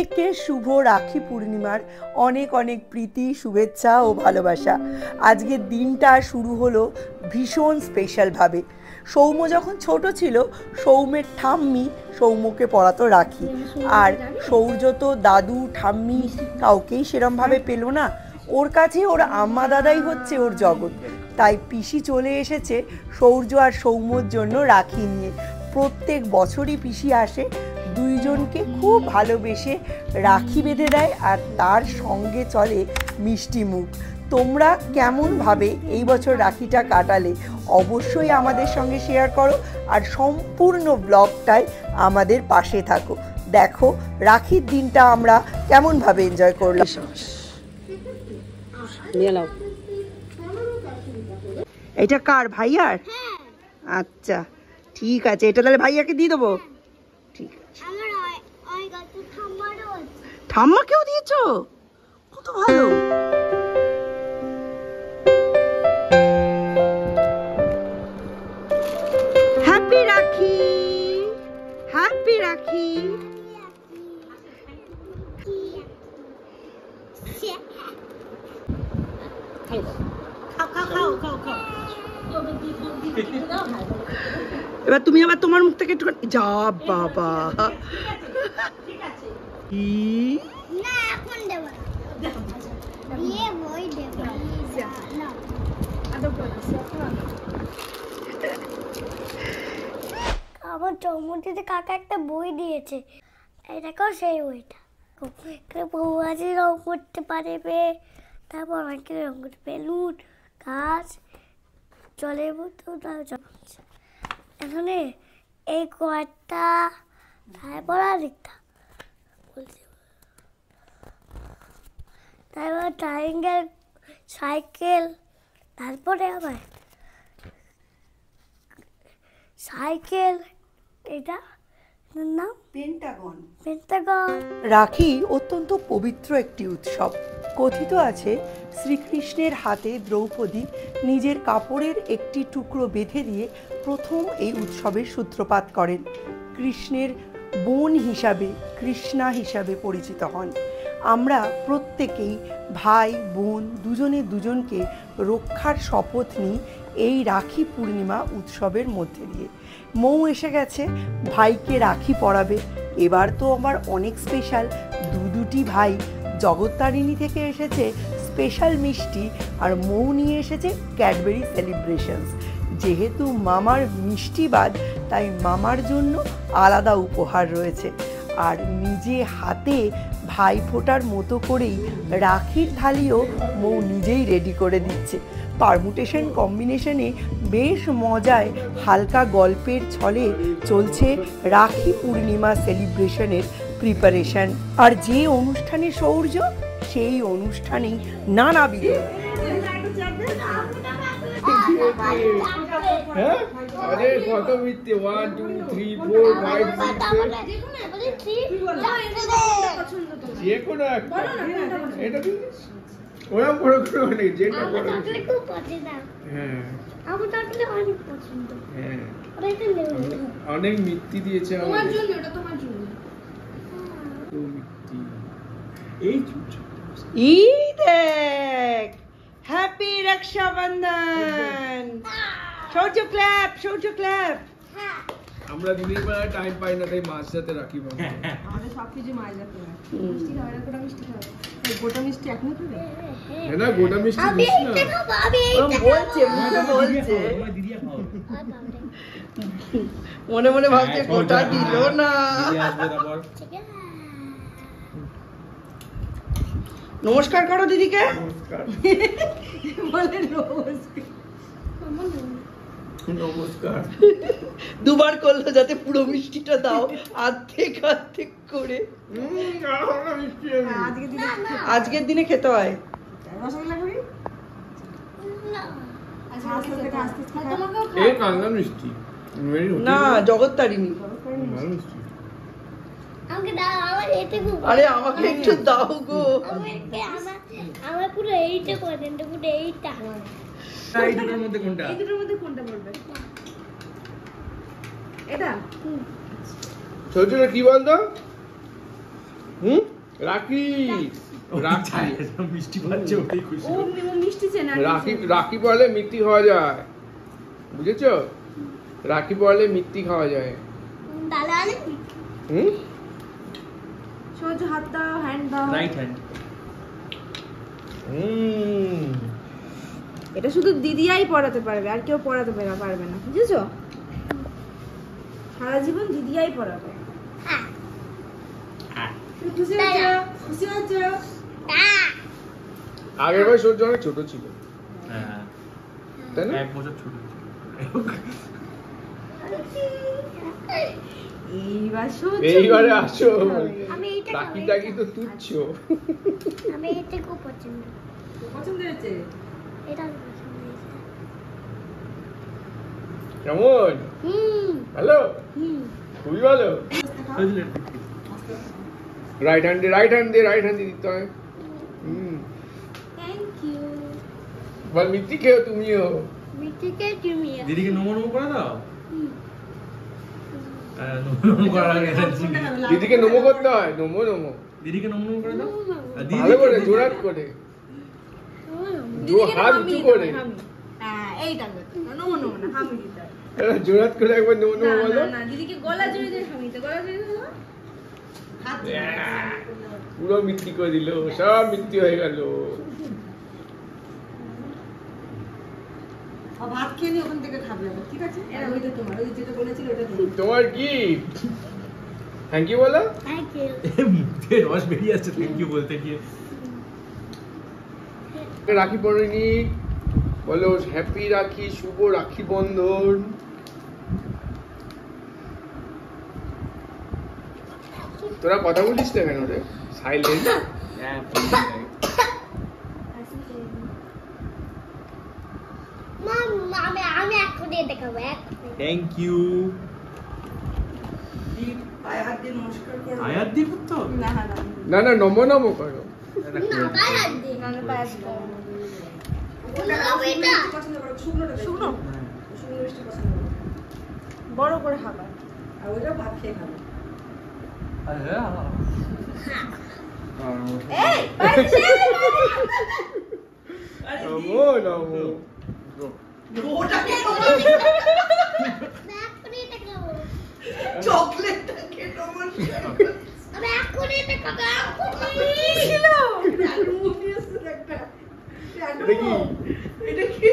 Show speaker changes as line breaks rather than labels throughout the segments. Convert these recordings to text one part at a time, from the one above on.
প্রত্যেককে শুভ রাখি পূর্ণিমার অনেক অনেক প্রীতি, শুভেচ্ছা ও ভালোবাসা। আজকের দিনটা শুরু হলো ভীষণ স্পেশালভাবে। সৌম্য যখন ছোট ছিল, সৌম্যের ঠাম্মি সৌম্যকে পরাতো রাখি, আর সৌর্য তো দাদু ঠাম্মি কাউকেই সেরমভাবে পেল না। ওর কাছে ওর আম্মা দাদাই হচ্ছে ওর জগৎ। তাই পিসি চলে এসেছে সৌর্য আর সৌম্যর জন্য রাখি নিয়ে। প্রত্যেক বছরই পিসি আসে, দুইজনকে খুব ভালোবেসে রাখি বেঁধে দেয়, আর তার সঙ্গে চলে মিষ্টি মুখ। তোমরা কেমনভাবে এই বছর রাখিটা কাটালে অবশ্যই আমাদের সঙ্গে শেয়ার করো, আর সম্পূর্ণ ব্লগটাই আমাদের পাশে থাকো। দেখো রাখির দিনটা আমরা কেমনভাবে এনজয় করলাম। এটা কার? ভাইয়ার? আচ্ছা ঠিক আছে, এটা তাহলে ভাইয়াকে দিয়ে দেবো। ঠিক আছে, ঠাম্মাকেও দিয়েছো? কত ভালো। হ্যাপি রাখি, হ্যাপি রাখি। এবার তুমি আবার তোমার মুখ থেকে একটু যা বাবা।
আমার জন্মদিনে কাকা একটা বই দিয়েছে, এই দেখো সেই বইটা। বউ আছে রং করতে পারবে, তারপর অনেকে রং করতে বেলুন, গাছ, জলের বোতল, এখানে এই কয়েকটা, তারপর আরেকটা বলছি, তারপর ট্রায়াঙ্গেল, সাইকেল, তারপরে আবার সাইকেল, এটা নাম
পেন্টাগন।
পেন্টাগন।
রাখি অত্যন্ত পবিত্র একটি উৎসব। কথিত আছে শ্রীকৃষ্ণের হাতে দ্রৌপদী নিজের কাপড়ের একটি টুকরো বেঁধে দিয়ে প্রথম এই উৎসবের সূত্রপাত করেন। কৃষ্ণের বোন হিসাবে, কৃষ্ণা হিসাবে পরিচিত হন। আমরা প্রত্যেকেই ভাই বোন দুজনে দুজনকে রক্ষার শপথ নিই এই রাখি পূর্ণিমা উৎসবের মধ্যে দিয়ে। মৌ এসে গেছে, ভাইকে রাখি পরাবে। এবার তো আমার অনেক স্পেশাল, দুটি ভাই। জগত্তারিণী থেকে এসেছে স্পেশাল মিষ্টি, আর মৌ নিয়ে এসেছে ক্যাডবেরি সেলিব্রেশনস। যেহেতু মামার মিষ্টিবাদ, তাই মামার জন্য আলাদা উপহার রয়েছে। আর নিজে হাতে ভাই ফোটার মতো করেই রাখির থালিও মৌ নিজেই রেডি করে দিচ্ছে। পারমুটেশন কম্বিনেশনে বেশ মজায় হালকা গল্পের ছলে চলছে রাখি পূর্ণিমা সেলিব্রেশনের প্রিপারেশন। আর যে অনুষ্ঠানে সৌর্য, সেই অনুষ্ঠানেই নানাবিধ
আরে কত মিথ্যে, 1 2 3 4 5 6 যে কোনো একটা, এটা ওরা বড় করে নেই, যেটা বড় খুব পছন্দ। হ্যাঁ আমার তাহলে অনেক পছন্দ। হ্যাঁ অনেক মিথ্যি দিয়েছে তোমার জন্য, এটা তোমার জন্য। এই
দেখ, happy Rakshabandhan. Shaurya clap, Shaurya clap.
আমরা দিনের বেলা টাইম পাই না, তাই মাছ সাথে রাখি বাবা।
আমাদের সবকিছু মাছ সাথে মিষ্টি খাবে না, গোটা মিষ্টি খাবে। গোটা মিষ্টি এখনো খাবে
না, গোটা মিষ্টি দিস না।
বলছে, মুখে বলছে, মনে মনে ভাবছে গোটা দিল না। নমস্কার করো দিদিকে।
নমস্কার
বলে নমস্কার।
নমস্কার
দুবার করলো যাতে পুরো মিষ্টিটা দাও, অর্ধেক অর্ধেক করে। আজকের দিনে খেতে হয়। না, জগত্তারিণী। আরে আমাকে একটু দাও গো।
আমার পুরো এইটা করে দেন, পুরো এইটা।
এই দুটোর মধ্যে কোনটা?
এই দুটোর মধ্যে কোনটা বলবে? এটা
ছোটটা কি বলতো? রাখি রাখি
মিষ্টি পাচ্ছে ওটাই খুশি।
ও মিষ্টি চেনা
রাখি রাখি বলে মিষ্টি খাওয়া যায়, বুঝেছো? রাখি বলে মিষ্টি খাওয়া যায়।
তাহলে আরে
সহজ হাত দাও, হ্যান্ড দাও।
Right hand.
এটা শুধু দিদিয়াই পড়াতে পারবে, আর কেউ পড়াতে পারবে না, বুঝেছো? সারা জীবন দিদিয়াই পড়াবে। খুশি হয়েছো? খুশি হয়েছো?
আগের বার সূর্য অনেক ছোট ছিল,
হ্যাঁ
তাই না?
1 বছর ছোট।
এইবারে আসো,
আমি এইটা খাবো,
রাখিটাকি তো তুচ্ছ।
আমি এটা খুব পছন্দ।
পছন্দ হয়েছে?
এটা আমার পছন্দ হয়েছে।
কেমন? ভালো, খুবই ভালো। রাইট হ্যান্ড দিয়ে দিতে হয়।
Thank you.
বল মিষ্টি খেও তুমিও।
মিঠিকে তুমি
দিদিকে নমো নমো করে দাও। নমো করার আগে
দিদিকে নমো করতে হয়, নমো নমো।
দিদিকে নমো নমো করে দাও। আর
ভালো করে জোরাত করে, দু হাত উঁচু করে,
হ্যাঁ এইটা নমো নমো না, হামি দিতে হয়।
জোরাত করে একবার নমো
না
নমো বলো।
না না, দিদিকে গলা জড়িয়ে দিয়ে হামিতে, গলা জড়িয়ে দিয়ে হাত
পুরো মিষ্টি করে দিল, সব মিষ্টি হয়ে গেল।
ভাত খেয়ে নিয়ে ওখান থেকে খাবে, ঠিক আছে? এরা ওইটা তোমার, ওই যেটা বলেছিল ওটা তোমার।
তোমার গিফট। থ্যাংক ইউ বলো।
Thank you.
মুখে রস বেরিয়ে আসছে থ্যাংক ইউ বলতে গিয়ে।
রাখি পড়েনি বলো, হ্যাপি রাখি, শুভ রাখি বন্ধন। তোরা কথা বলিস না কেন রে? সাইলেন্ট।
আমি এখন এটা খাবো,
থ্যাংক ইউ।
পায়ে হাত দিয়ে নমস্কার করো।
আয়াত দি করতে হবে?
না না
না না, নমো নমো করো।
না পায়ে দিই।
না না পায়ে দিতে হবে।
এটা
পছন্দ করো শুকনোটা, শুকনো শুকনো মিষ্টি পছন্দ করো, বড় করে খাবা। আর ওইটা ভাত খেয়ে খাবে। এই পায়ে ছেড়ে
নমো নমো।
ওটাকে
এখন এটা খাবো।
চকলেটটা খেয়ে নমস্কার।
আমি এখন এটা খাবো।
ছিল
একটা
এটা কি?
এটা কি?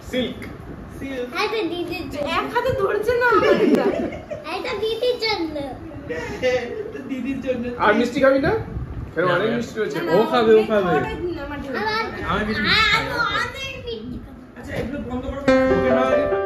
সিল্ক।
এটা দিদির জন্য।
এক হাতে ধরছে না আমার এটা।
এটা দিদির জন্য।
দিদির জন্য।
আর মিষ্টি খাবি না? কেন অনেক মিষ্টি রয়েছে।
ও খাবে, ও খাবে।
আমার
আমি বেশি মিষ্টি খাই না।
অনেক মিষ্টি খাবো।
আচ্ছা এগুলো বন্ধ করো।
ওকে না
এটা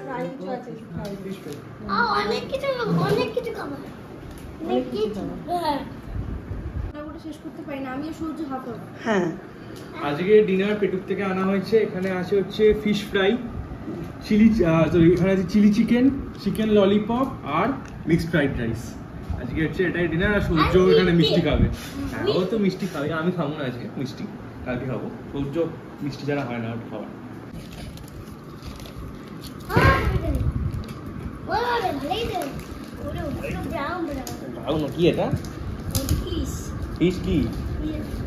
প্রায় কিছু আছে,
অনেক কিছু খাবো, অনেক কিছু খাবো। অনেক কিছু। হ্যাঁ।
ওটা শেষ করতে পারি না, আমিও সহ্য হাত হবে।
হ্যাঁ,
আজকে ডিনার পেটুক থেকে আনা হয়েছে। এখানে আছে হচ্ছে ফিশ ফ্রাই, চিলি সরি এখানে আছে চিলি চিকেন, চিকেন ললিপপ আর মিক্সড ফ্রাইড রাইস। আজকে হচ্ছে এটাই ডিনার। আর সূর্য
আর
এখানে
মিষ্টি।
মিষ্টি খাবে। হ্যাঁ ও তো মিষ্টি খাবে, আমি খাবো না আজকে মিষ্টি, কালকে খাবো। সূর্য মিষ্টি যারা হয় না ওটা খাবার।
ওরে ভালোই তো। ওরে পুরো ব্রাউন ব্রাউন।
ভালো না কি এটা?
ফিশ।
ফিশ কি?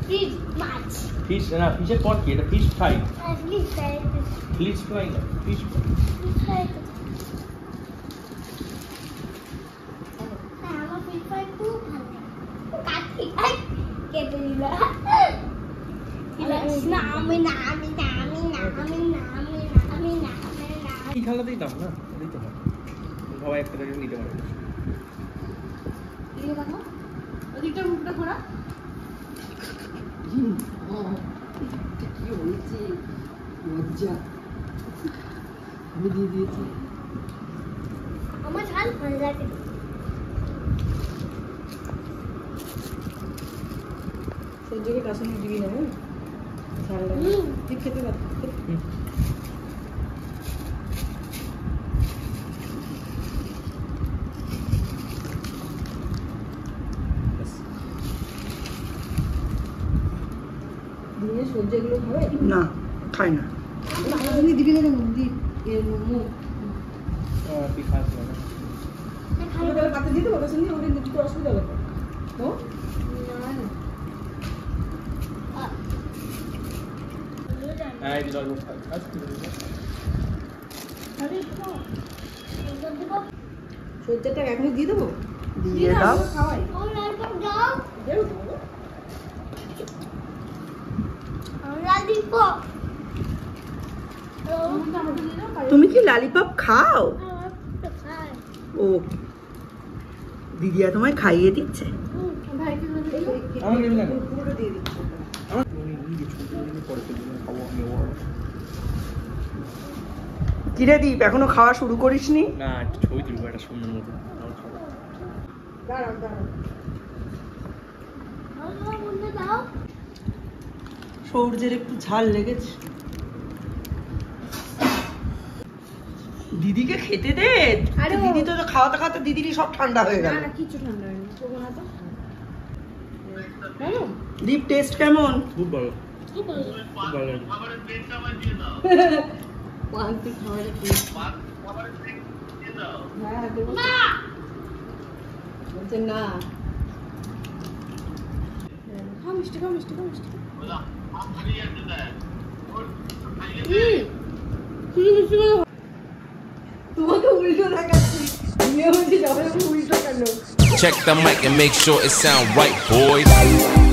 ফিশ মাছ।
ফিশ না, ফিশের পর কি? এটা fish fry.
Fish fry.
Fish fry না, ফিশ
ফিশ ফ্রাই। আমার ফিশ ফ্রাই খুব ভালো লাগে। কাটি কেটে দিল।
কি খেলাতেই দাম না, দিতে হয়। সবাই একটা জায়গায় নিতে পারে।
ওদিকটা মুখটা ঘোরা।
কি হয়েছে? লজ্জা। আমি দিয়ে দিয়েছি।
আমার ঝাল ভালো লাগে।
সূর্যকে কাছে নিয়ে দিবি না, হ্যাঁ? ঝাল লাগে। তুই খেতে পারবি?
নিয়ে সহ্য এগুলো খাবে
না, খায় না।
তুমি দিবি না কেন দিই মুখ
তুই খাস না
তাহলে পাতে দিতে ওটা শুনি ওটা দিতে অসুবিধা হবে তো
এই যে জল খাস
সহ্যটা এখনই দিয়ে দেবো
দিয়ে দাও।
খাওয়াই
তুমি কি লালিপপ খাও? ও, দিদিয়া তোমায় খাইয়ে দিচ্ছে।
আমার নেই না
পুরোটা দিয়ে দিচ্ছি
আমার পরে খাবো আমি ওর
কিরে দীপ, এখনো খাওয়া শুরু করিসনি?
না ছবি তুলবো একটা সুন্দর মতো
দাঁড়াও দাঁড়াও
সূর্যের একটু ঝাল লেগেছে। দিদিকে খেতে দে।
আরে ও-
দিদি তো খাওয়াতে খাওয়াতে দিদিরই সব ঠান্ডা হয়ে গেল।
না না কিছু ঠান্ডা হয়নি করবো না তো জানো
দীপ, টেস্ট কেমন?
খুব ভালো খুব ভালো
পান্তি খাওয়ারে কি হ্যাঁ দেবো বলছে না খাও মিষ্টি খাও মিষ্টি খাও মিষ্টি তোমাকে উল্টো দেখাচ্ছি মেয়ে হচ্ছে যাবে উল্টো কেন
Check the mic and make sure it sound right, boys.